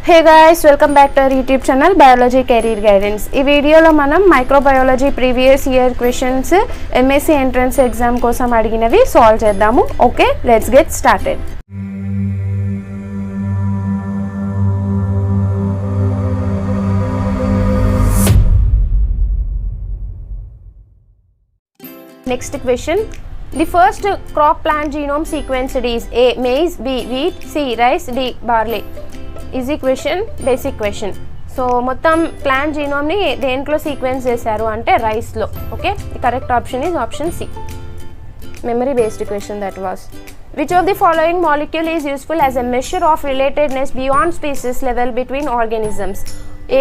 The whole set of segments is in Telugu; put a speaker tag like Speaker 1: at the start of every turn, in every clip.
Speaker 1: Hey guys, welcome back to our YouTube channel Biology Career Guidance. ఈ వీడియోలో మనం microbiology previous year questions MSc entrance exam కోసం అడిగినవి సాల్వ్ చేద్దాము. Okay, let's get started. Next question. The first crop plant genome sequenced is A. Maize, B. Wheat, C. Rice, D. Barley. Easy question, basic question. So మొత్తం ప్లాంట్ జీనోమ్ని దేంట్లో సీక్వెన్స్ చేశారు అంటే రైస్లో. Okay, the correct option is option C. Memory based question that was. Which of the following molecule is useful as a measure of relatedness beyond species level between organisms?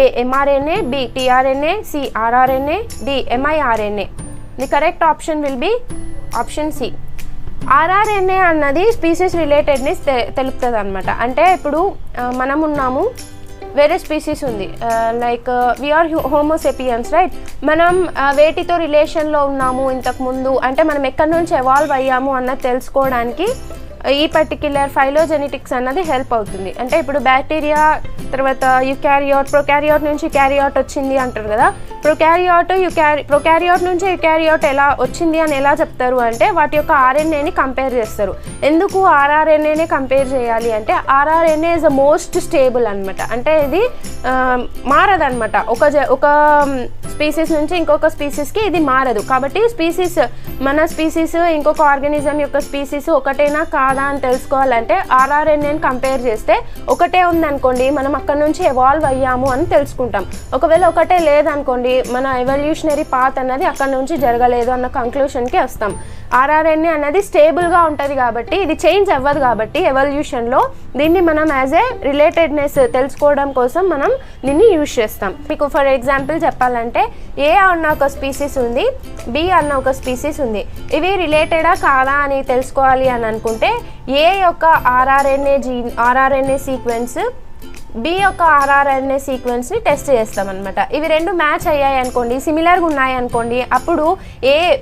Speaker 1: A. mRNA, B. tRNA, C. rRNA, D. miRNA. The correct option will be option C. RRNA అన్నది స్పీసీస్ రిలేటెడ్నెస్ తెలుపుతుంది అనమాట. అంటే ఇప్పుడు మనం ఉన్నాము, వేరే స్పీసీస్ ఉంది, లైక్ వీఆర్ హోమోసెపియన్స్, రైట్? మనం వేటితో రిలేషన్లో ఉన్నాము ఇంతకుముందు, అంటే మనం ఎక్కడి నుంచి ఎవాల్వ్ అయ్యాము అన్నది తెలుసుకోవడానికి ఈ పర్టిక్యులర్ ఫైలోజెనెటిక్స్ అన్నది హెల్ప్ అవుతుంది. అంటే ఇప్పుడు బ్యాక్టీరియా తర్వాత యుకారియోట్, ప్రొకారియోట్ నుంచి క్యారియోట్ వచ్చింది అంటారు కదా. ప్రొకారియోట్ నుంచి యుకారియోట్ ఎలా వచ్చింది అని ఎలా చెప్తారు అంటే వాటి యొక్క ఆర్ఎన్ఏని కంపేర్ చేస్తారు. ఎందుకు ఆర్ఆర్ఎన్ఏనే కంపేర్ చేయాలి అంటే rRNA is the most stable అనమాట. అంటే ఇది మారదనమాట, ఒక స్పీసీస్ నుంచి ఇంకొక స్పీసీస్కి ఇది మారదు. కాబట్టి స్పీసీస్, మన స్పీసీస్ ఇంకొక ఆర్గానిజం యొక్క స్పీసీస్ ఒకటేనా కాదా అని తెలుసుకోవాలంటే ఆర్ఆర్ఎన్ఏని కంపేర్ చేస్తే ఒకటే ఉందనుకోండి, మనం అక్కడ నుంచి ఎవాల్వ్ అయ్యాము అని తెలుసుకుంటాం. ఒకవేళ ఒకటే లేదనుకోండి, మన ఎవల్యూషనరీ పాత్ అన్నది అక్కడ నుంచి జరగలేదు అన్న కంక్లూషన్కి వస్తాం. ఆర్ఆర్ఎన్ఏ అన్నది స్టేబుల్గా ఉంటుంది కాబట్టి, ఇది చేంజ్ అవ్వదు కాబట్టి ఎవల్యూషన్లో దీన్ని మనం యాజ్ ఏ రిలేటెడ్నెస్ తెలుసుకోవడం కోసం మనం దీన్ని యూజ్ చేస్తాం. మీకు ఫర్ ఎగ్జాంపుల్ చెప్పాలంటే ఏ అన్న ఒక స్పీసీస్ ఉంది, బి అన్న ఒక స్పీసీస్ ఉంది. ఇవి రిలేటెడా కాదా అని తెలుసుకోవాలి అని అనుకుంటే ఏ యొక్క ఆర్ఆర్ఎన్ఏ సీక్వెన్స్, బి యొక్క ఆర్ఆర్ఎన్ఏ సీక్వెన్స్ని టెస్ట్ చేస్తామన్నమాట. ఇవి రెండు మ్యాచ్ అయ్యాయి అనుకోండి, సిమిలర్గా ఉన్నాయి అనుకోండి, అప్పుడు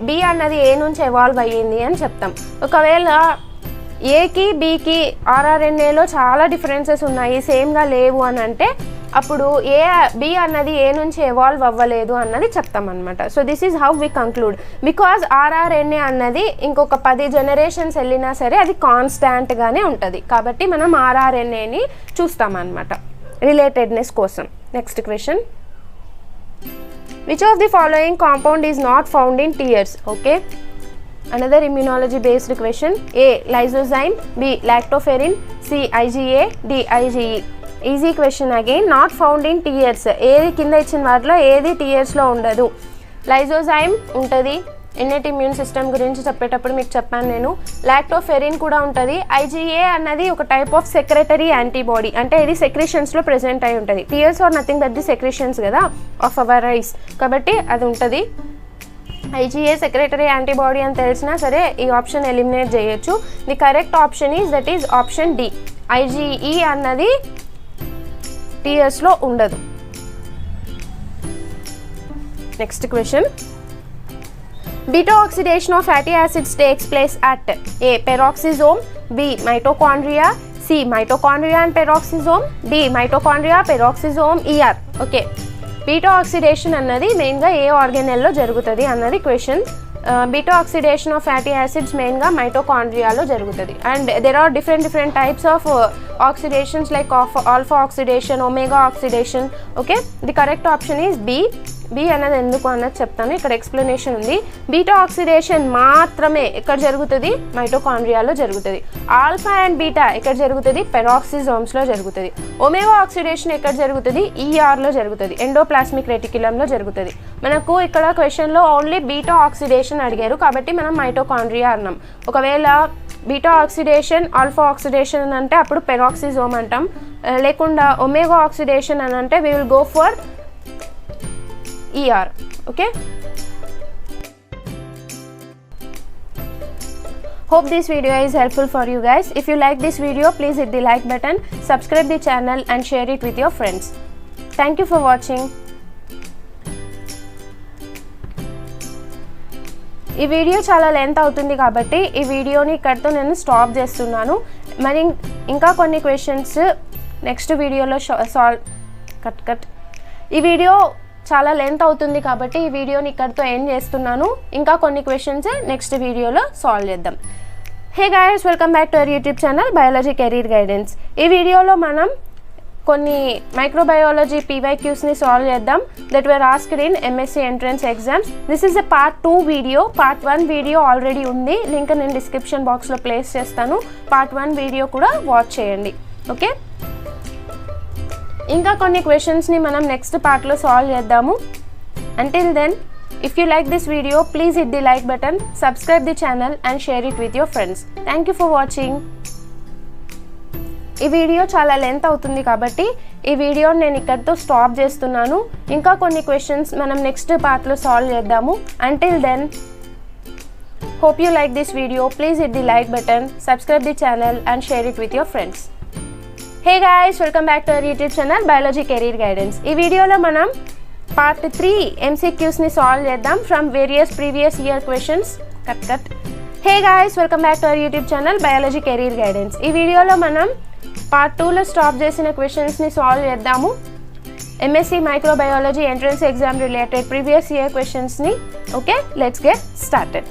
Speaker 1: బి అన్నది ఏ నుంచి ఎవాల్వ్ అయ్యింది అని చెప్తాం. ఒకవేళ ఏకి బికి ఆర్ఆర్ఎన్ఏలో చాలా డిఫరెన్సెస్ ఉన్నాయి, సేమ్గా లేవు అని అంటే అప్పుడు బి అన్నది ఏ నుంచి ఎవాల్వ్ అవ్వలేదు అన్నది చెప్తామన్నమాట. So this is how we conclude. Because rRNA అన్నది ఇంకొక 10 జనరేషన్స్ వెళ్ళినా సరే అది కాన్స్టాంట్గానే ఉంటుంది. కాబట్టి మనం ఆర్ఆర్ఎన్ఏని చూస్తామన్నమాట రిలేటెడ్నెస్ కోసం. Next question. Which of the following compound is not found in tears? Okay, another immunology based question. A. lysozyme, B. lactoferrin, C. IgA, D. IgE. Easy question again. Not found in tears, ఏది కింద ఇచ్చిన వాటిలో ఏది టీయర్స్లో ఉండదు. లైజోజైమ్ ఉంటుంది, ఇన్నెట్ ఇమ్యూన్ సిస్టమ్ గురించి చెప్పేటప్పుడు మీకు చెప్పాను నేను. లాక్టోఫెరిన్ కూడా ఉంటుంది. IgA అన్నది ఒక టైప్ ఆఫ్ సెక్రెటరీ యాంటీబాడీ, అంటే ఇది సెక్రిషన్స్లో ప్రెజెంట్ అయి ఉంటుంది. Tears are nothing but the secretions కదా ఆఫ్ అవర్ ఐస్, కాబట్టి అది ఉంటుంది. IgA సెక్రెటరీ యాంటీబాడీ అని తెలిసినా సరే ఈ ఆప్షన్ ఎలిమినేట్ చేయొచ్చు. The correct option is that is option D. IgE అన్నది టీయర్స్లో ఉండదు. Next question. Beta oxidation of fatty acids takes place at A. Peroxisome, B. Mitochondria, C. Mitochondria and peroxisome, D. Mitochondria peroxisome ER. Okay, beta oxidation అన్నది మెయిన్గా ఏ ఆర్గానెల్లో జరుగుతుంది అన్నది question. Beta oxidation of fatty acids మెయిన్గా మైటోకాండ్రియాలో జరుగుతుంది. And there are different types of oxidations like alpha oxidation, omega oxidation. Okay, the correct option is B. B అన్నది ఎందుకు అన్నది చెప్తాను, ఇక్కడ ఎక్స్ప్లెనేషన్ ఉంది. బీటా ఆక్సిడేషన్ మాత్రమే ఎక్కడ జరుగుతుంది? మైటోకాండ్రియాలో జరుగుతుంది. ఆల్ఫా అండ్ బీటా ఎక్కడ జరుగుతుంది? పెరాక్సిజోమ్స్లో జరుగుతుంది. ఒమేగా ఆక్సిడేషన్ ఎక్కడ జరుగుతుంది? ERలో జరుగుతుంది, ఎండోప్లాస్మిక్ రెటిక్యులంలో జరుగుతుంది. మనకు ఇక్కడ క్వశ్చన్లో ఓన్లీ బీటా ఆక్సిడేషన్ అడిగారు కాబట్టి మనం మైటోకాండ్రియా అన్నాం. ఒకవేళ బీటా ఆక్సిడేషన్, ఆల్ఫా ఆక్సిడేషన్ అని అంటే అప్పుడు పెరాక్సిజోమ్ అంటాం. లేకుండా ఒమేగా ఆక్సిడేషన్ అని అంటే we will go for ER. Okay, hope this video is helpful for you guys. If you like this video, please hit the like button, subscribe the channel and share it with your friends. Thank you for watching. ఈ వీడియో చాలా లెంత్ అవుతుంది కాబట్టి ఈ వీడియోని ఇక్కడితో నేను స్టాప్ చేస్తున్నాను. మరి ఇంకా కొన్ని క్వశ్చన్స్ నెక్స్ట్ వీడియోలో ఈ వీడియో చాలా లెంత్ అవుతుంది కాబట్టి ఈ వీడియోని ఇక్కడితో ఎండ్ చేస్తున్నాను. ఇంకా కొన్ని క్వశ్చన్స్ నెక్స్ట్ వీడియోలో సాల్వ్ చేద్దాం. Hey guys, welcome back to our YouTube channel biology career guidance. ఈ వీడియోలో మనం కొన్ని మైక్రోబయాలజీ PYQ'sని సాల్వ్ చేద్దాం that were asked in MSc entrance exams. This is a part 2 video. Part 1 video already ఉంది, లింక్ నేను డిస్క్రిప్షన్ బాక్స్లో ప్లేస్ చేస్తాను. పార్ట్ 1 వీడియో కూడా వాచ్ చేయండి. ఓకే, ఇంకా కొన్ని క్వశ్చన్స్ని మనం నెక్స్ట్ పార్ట్లో సాల్వ్ చేద్దాము. Until then, if you like this video, please hit the like button, subscribe the channel and share it with your friends. Thank you for watching. ఈ వీడియో చాలా లెంత్ అవుతుంది కాబట్టి ఈ వీడియో నేను ఇక్కడితో స్టాప్ చేస్తున్నాను. ఇంకా కొన్ని క్వశ్చన్స్ మనం నెక్స్ట్ పార్ట్లో సాల్వ్ చేద్దాము. Until then, hope you like this video. Please hit the like button, subscribe the channel and share it with your friends. Hey guys, welcome back to our YouTube channel Biology Career Guidance. ఈ వీడియోలో మనం పార్ట్ 3 MCQ'sని సాల్వ్ చేద్దాం from various previous year questions. Hey guys, welcome back to our YouTube channel biology career guidance. ఈ వీడియోలో మనం పార్ట్ 2లో స్టాప్ చేసిన క్వశ్చన్స్ని సాల్వ్ చేద్దాము. MSc microbiology entrance exam related previous year క్వశ్చన్స్ని. Okay, let's get started.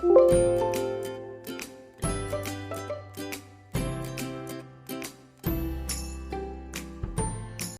Speaker 1: Bye.